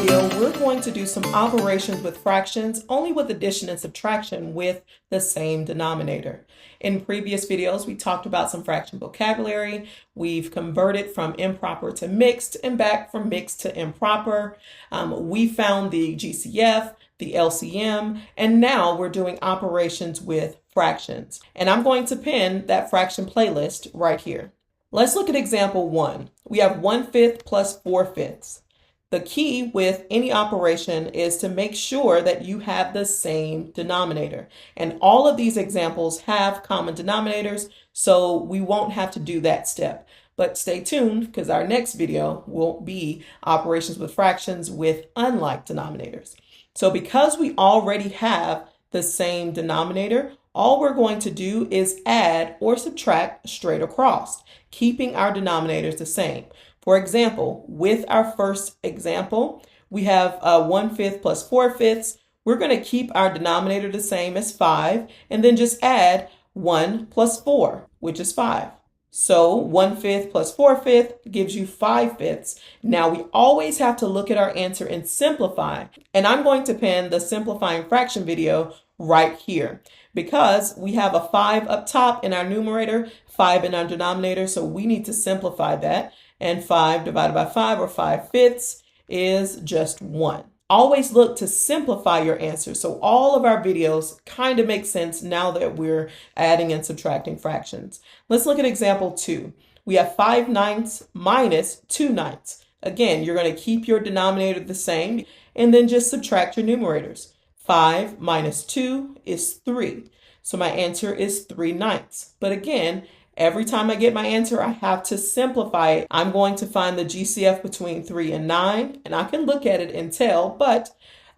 video, we're going to do some operations with fractions, only with addition and subtraction with the same denominator. In previous videos, we talked about some fraction vocabulary. We've converted from improper to mixed and back from mixed to improper. We found the GCF, the LCM, and now we're doing operations with fractions. And I'm going to pin that fraction playlist right here. Let's look at example 1. We have 1/5 plus 4/5. The key with any operation is to make sure that you have the same denominator. And all of these examples have common denominators, so we won't have to do that step. But stay tuned because our next video will be operations with fractions with unlike denominators. So because we already have the same denominator, all we're going to do is add or subtract straight across, keeping our denominators the same. For example, with our first example, we have 1/5 plus 4/5. We're going to keep our denominator the same as 5 and then just add 1 plus 4, which is 5. So 1/5 plus 4/5 gives you 5/5. Now we always have to look at our answer and simplify. And I'm going to pin the simplifying fraction video right here because we have a 5 up top in our numerator, 5 in our denominator, so we need to simplify that. And 5 divided by 5, or 5/5, is just 1. Always look to simplify your answer. So all of our videos kind of make sense now that we're adding and subtracting fractions. Let's look at example 2. We have 5/9 minus 2/9. Again, you're going to keep your denominator the same and then just subtract your numerators. 5 minus 2 is 3. So my answer is 3/9. But again, every time I get my answer, I have to simplify it. I'm going to find the GCF between 3 and 9, and I can look at it and tell, but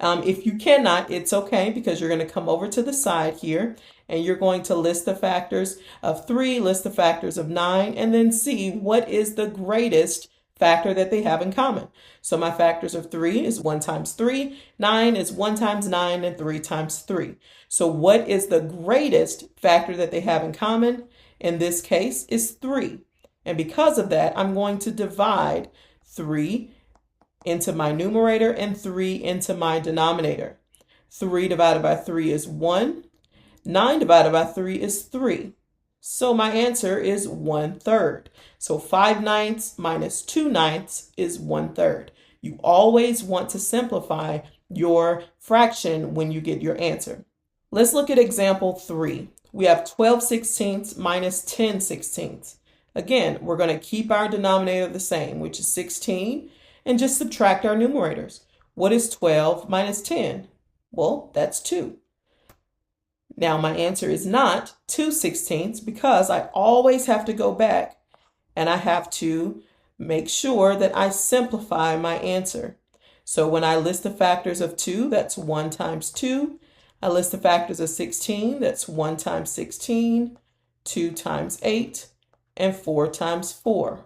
if you cannot, it's okay because you're going to come over to the side here and you're going to list the factors of 3, list the factors of 9, and then see what is the greatest factor that they have in common. So my factors of 3 is 1 times 3, 9 is 1 times 9, and 3 times 3. So what is the greatest factor that they have in common? In this case is 3. And because of that, I'm going to divide 3 into my numerator and 3 into my denominator. 3 divided by 3 is 1. 9 divided by 3 is 3. So my answer is 1/3. So 5/9 minus 2/9 is 1/3. You always want to simplify your fraction when you get your answer. Let's look at example 3. We have 12/16 minus 10/16. Again, we're going to keep our denominator the same, which is 16, and just subtract our numerators. What is 12 minus 10? Well, that's 2. Now my answer is not 2/16 because I always have to go back and I have to make sure that I simplify my answer. So when I list the factors of 2, that's 1 times 2. I list the factors of 16, that's 1 times 16, 2 times 8, and 4 times 4.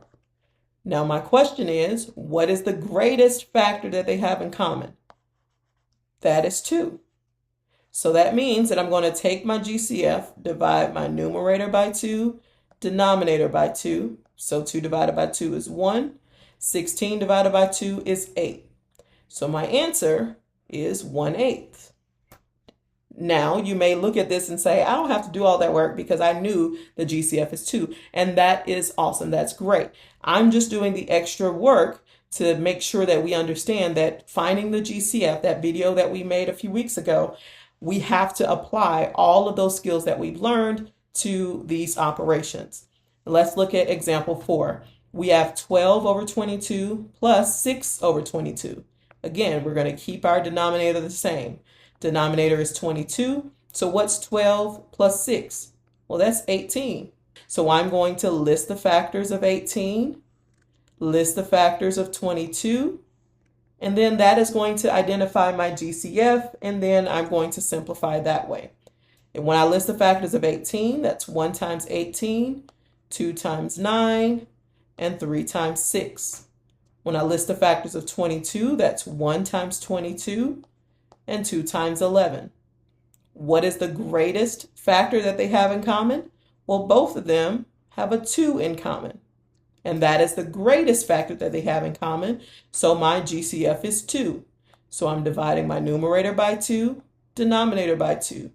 Now my question is, what is the greatest factor that they have in common? That is 2. So that means that I'm going to take my GCF, divide my numerator by 2, denominator by 2. So 2 divided by 2 is 1. 16 divided by 2 is 8. So my answer is 1/8. Now, you may look at this and say, I don't have to do all that work because I knew the GCF is 2. And that is awesome. That's great. I'm just doing the extra work to make sure that we understand that finding the GCF, that video that we made a few weeks ago, we have to apply all of those skills that we've learned to these operations. Let's look at example 4. We have 12/22 plus 6/22. Again, we're going to keep our denominator the same. Denominator is 22. So what's 12 plus 6? Well, that's 18. So I'm going to list the factors of 18, list the factors of 22, and then that is going to identify my GCF, and then I'm going to simplify that way. And when I list the factors of 18, that's 1 times 18, 2 times 9, and 3 times 6. When I list the factors of 22, that's 1 times 22, and 2 times 11. What is the greatest factor that they have in common? Well, both of them have a 2 in common. And that is the greatest factor that they have in common. So my GCF is 2. So I'm dividing my numerator by 2, denominator by 2.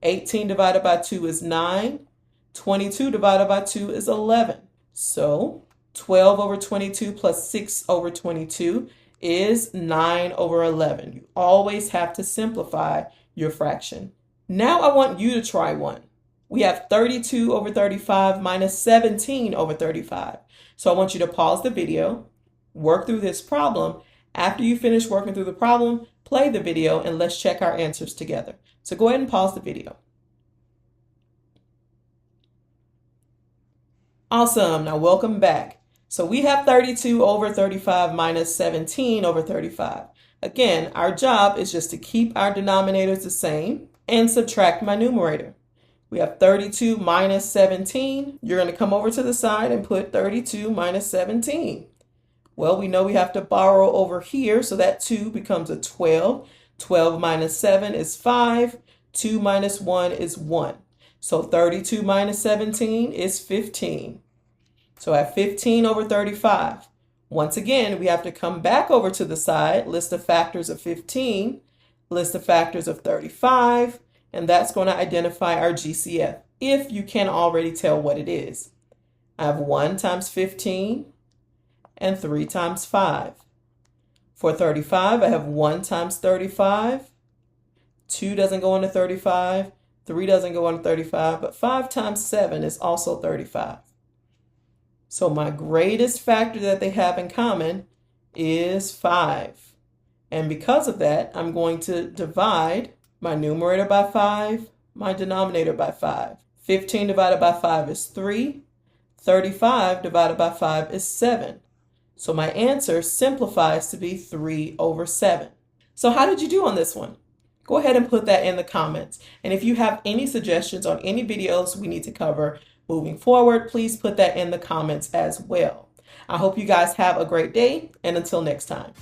18 divided by 2 is 9. 22 divided by 2 is 11. So 12 over 22 plus 6 over 22 is 9 over 11. You always have to simplify your fraction. Now I want you to try one. We have 32 over 35 minus 17 over 35. So I want you to pause the video, work through this problem. After you finish working through the problem, play the video and let's check our answers together. So go ahead and pause the video. Awesome. Now welcome back. So we have 32 over 35 minus 17 over 35. Again, our job is just to keep our denominators the same and subtract my numerator. We have 32 minus 17. You're going to come over to the side and put 32 minus 17. Well, we know we have to borrow over here, so that 2 becomes a 12. 12 minus 7 is 5. 2 minus 1 is 1. So 32 minus 17 is 15. So I have 15 over 35. Once again, we have to come back over to the side, list the factors of 15, list the factors of 35, and that's going to identify our GCF, if you can already tell what it is. I have 1 times 15 and 3 times 5. For 35, I have 1 times 35. 2 doesn't go into 35. 3 doesn't go into 35, but 5 times 7 is also 35. So my greatest factor that they have in common is 5. And because of that, I'm going to divide my numerator by 5, my denominator by 5. 15 divided by 5 is 3. 35 divided by 5 is 7. So my answer simplifies to be 3 over 7. So how did you do on this one? Go ahead and put that in the comments. And if you have any suggestions on any videos we need to cover moving forward, please put that in the comments as well. I hope you guys have a great day, and until next time.